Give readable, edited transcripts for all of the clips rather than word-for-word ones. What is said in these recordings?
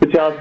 50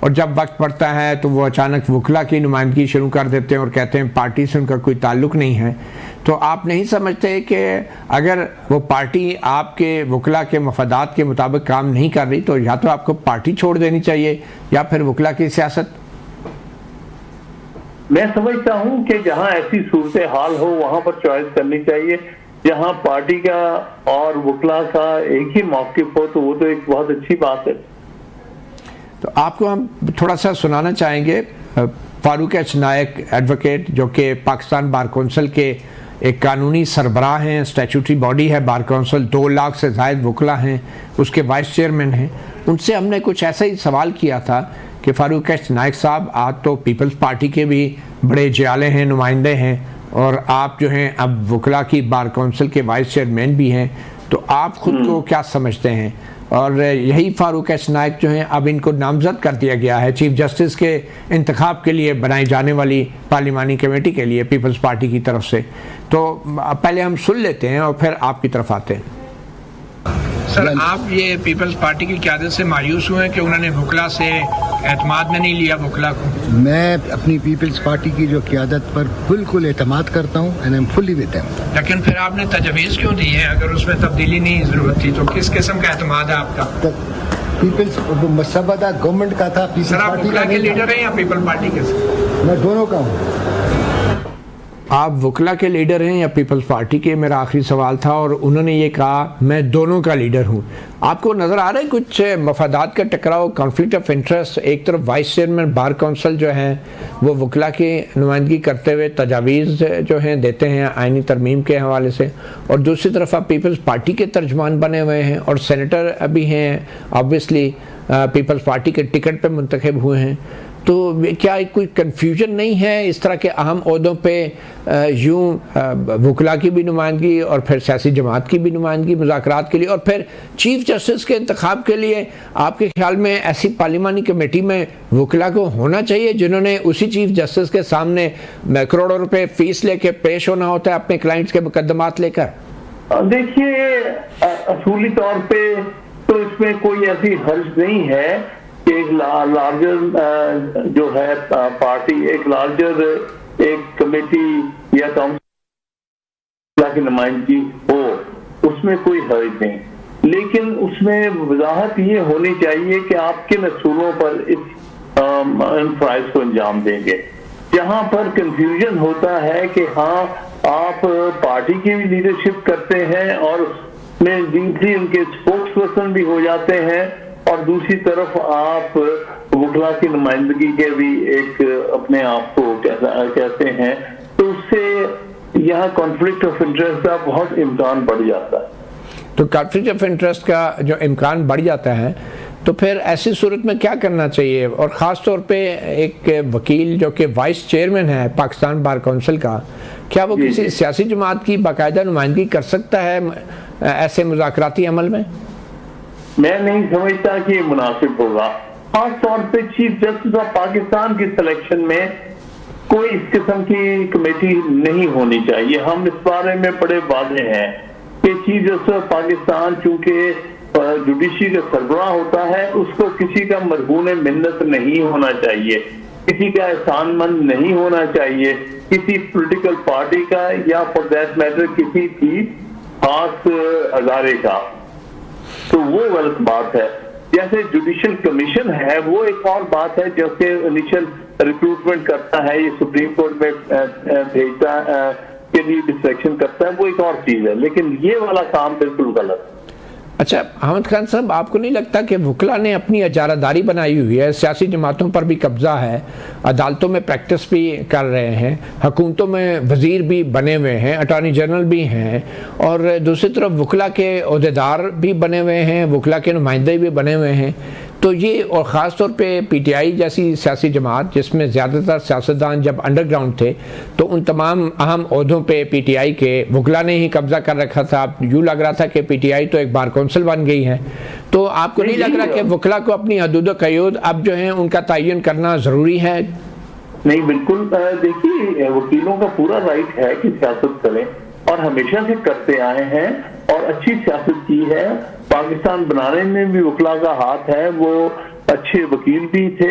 اور جب وقت پڑتا ہے تو وہ اچانک وکلا کی نمائندگی شروع کر دیتے ہیں اور کہتے ہیں پارٹی سے ان کا کوئی تعلق نہیں ہے. تو آپ نہیں سمجھتے کہ اگر وہ پارٹی آپ کے وکلا کے مفادات کے مطابق کام نہیں کر رہی تو یا تو آپ کو پارٹی چھوڑ دینی چاہیے یا پھر وکلا کی سیاست؟ میں سمجھتا ہوں کہ جہاں ایسی صورتحال ہو وہاں پر چوائس کرنی چاہیے. جہاں پارٹی کا اور وکلا کا ایک ہی موقف ہو تو وہ تو ایک بہت اچھی بات ہے. تو آپ کو ہم تھوڑا سا سنانا چاہیں گے. فاروق ایچ نائک ایڈوکیٹ جو کہ پاکستان بار کونسل کے ایک قانونی سربراہ ہیں، اسٹیچوٹری باڈی ہے بار کونسل، 2 لاکھ سے زائد وکلا ہیں، اس کے وائس چیئرمین ہیں. ان سے ہم نے کچھ ایسا ہی سوال کیا تھا کہ فاروق ایچ نائک صاحب آج تو پیپلز پارٹی کے بھی بڑے جیالے ہیں، نمائندے ہیں، اور آپ جو ہیں اب وکلا کی بار کونسل کے وائس چیئرمین بھی ہیں، تو آپ خود کو کیا سمجھتے ہیں؟ اور یہی فاروق ایچ نائک جو ہیں اب ان کو نامزد کر دیا گیا ہے چیف جسٹس کے انتخاب کے لیے بنائی جانے والی پارلیمانی کمیٹی کے لیے پیپلز پارٹی کی طرف سے. تو پہلے ہم سن لیتے ہیں اور پھر آپ کی طرف آتے ہیں. سر، آپ یہ پیپلز پارٹی کی قیادت سے مایوس ہوئے کہ انہوں نے وکلا سے اعتماد میں نہیں لیا وکلا کو؟ میں اپنی پیپلز پارٹی کی جو قیادت پر بالکل اعتماد کرتا ہوں and I'm fully with them. لیکن پھر آپ نے تجویز کیوں دی ہے؟ اگر اس میں تبدیلی نہیں ضرورت تھی تو کس قسم کا اعتماد ہے آپ کا؟ پیپلز مسودہ گورنمنٹ کا تھا. سر، آپ وکلا کے لیڈر ہیں یا پیپل پارٹی کے؟ میں دونوں کا ہوں. آپ وکلا کے لیڈر ہیں یا پیپلز پارٹی کے؟ میرا آخری سوال تھا، اور انہوں نے یہ کہا میں دونوں کا لیڈر ہوں. آپ کو نظر آ رہا ہے کچھ مفادات کا ٹکراؤ، کانفلکٹ آف انٹرسٹ؟ ایک طرف وائس چیئرمین بار کونسل جو ہیں وہ وکلا کی نمائندگی کرتے ہوئے تجاویز جو ہیں دیتے ہیں آئینی ترمیم کے حوالے سے، اور دوسری طرف آپ پیپلز پارٹی کے ترجمان بنے ہوئے ہیں اور سینیٹر ابھی ہیں آبویسلی پیپلز پارٹی کے ٹکٹ پہ منتخب ہوئے ہیں. تو کیا کوئی کنفیوژن نہیں ہے اس طرح کے اہم عہدوں پہ یوں وکلا کی بھی نمائندگی اور پھر سیاسی جماعت کی بھی نمائندگی مذاکرات کے لیے، اور پھر چیف جسٹس کے انتخاب کے لیے آپ کے خیال میں ایسی پارلیمانی کمیٹی میں وکلا کو ہونا چاہیے جنہوں نے اسی چیف جسٹس کے سامنے کروڑوں روپے فیس لے کے پیش ہونا ہوتا ہے اپنے کلائنٹس کے مقدمات لے کر؟ دیکھیے، اصولی طور پہ تو اس میں کوئی ایسی حرج نہیں ہے کہ ایک لارجر جو ہے پارٹی، ایک لارجر ایک کمیٹی یا کونسل کی نمائندگی ہو، اس میں کوئی حرج نہیں. لیکن اس میں وضاحت یہ ہونی چاہیے کہ آپ کن اصولوں پر ان فرائض کو انجام دیں گے. جہاں پر کنفیوژن ہوتا ہے کہ ہاں آپ پارٹی کی بھی لیڈرشپ کرتے ہیں اور اس میں ڈیپلی ان کے اسپوکس پرسن بھی ہو جاتے ہیں، اور دوسری طرف آپ وکلا کی نمائندگی کے بھی ایک اپنے آپ کو کہتے ہیں، تو اس سے یہاں کانفلکٹ آف انٹرسٹ کا بہت امکان بڑھ جاتا ہے. تو کانفلکٹ آف انٹرسٹ کا جو امکان بڑھ جاتا ہے تو پھر ایسی صورت میں کیا کرنا چاہیے؟ اور خاص طور پہ ایک وکیل جو کہ وائس چیئرمین ہے پاکستان بار کونسل کا، کیا وہ کسی سیاسی جماعت کی باقاعدہ نمائندگی کر سکتا ہے ایسے مذاکراتی عمل میں؟ میں نہیں سمجھتا کہ یہ مناسب ہوگا. خاص طور پہ چیف جسٹس آف پاکستان کی سلیکشن میں کوئی اس قسم کی کمیٹی نہیں ہونی چاہیے. ہم اس بارے میں بڑے واضح ہیں کہ چیف جسٹس آف پاکستان چونکہ جوڈیشری کا سربراہ ہوتا ہے، اس کو کسی کا مرہون منت نہیں ہونا چاہیے، کسی کا احسان مند نہیں ہونا چاہیے، کسی پولیٹیکل پارٹی کا یا فار دیٹ میٹر کسی بھی خاص ادارے کا. تو وہ غلط بات ہے. جیسے جوڈیشل کمیشن ہے وہ ایک اور بات ہے، جیسے انیشل ریکروٹمنٹ کرتا ہے، یہ سپریم کورٹ میں بھیجتا کے لیے ڈسٹریکشن کرتا ہے، وہ ایک اور چیز ہے. لیکن یہ والا کام بالکل غلط ہے. اچھا حامد خان صاحب، آپ کو نہیں لگتا کہ وکلا نے اپنی اجارہ داری بنائی ہوئی ہے، سیاسی جماعتوں پر بھی قبضہ ہے، عدالتوں میں پریکٹس بھی کر رہے ہیں، حکومتوں میں وزیر بھی بنے ہوئے ہیں، اٹارنی جنرل بھی ہیں، اور دوسری طرف وکلا کے عہدیدار بھی بنے ہوئے ہیں، وکلا کے نمائندے بھی بنے ہوئے ہیں؟ تو یہ، اور خاص طور پہ پی ٹی آئی جیسی سیاسی جماعت جس میں زیادہ تر سیاستدان جب انڈر گراؤنڈ تھے، تو ان تمام اہم عہدوں پہ پی ٹی آئی کے وکلا نے ہی قبضہ کر رکھا تھا. یوں لگ رہا تھا کہ پی ٹی آئی تو ایک بار کونسل بن گئی ہے. تو آپ کو نہیں لگ رہا کہ وکلا کو اپنی حدود و قیود اب جو ہیں ان کا تعین کرنا ضروری ہے؟ نہیں، بالکل. دیکھیے، وکیلوں کا پورا رائٹ ہے کہ سیاست کریں، اور ہمیشہ سے کرتے آئے ہیں اور اچھی سیاست کی ہے. پاکستان بنانے میں بھی وکلا کا ہاتھ ہے. وہ اچھے وکیل بھی تھے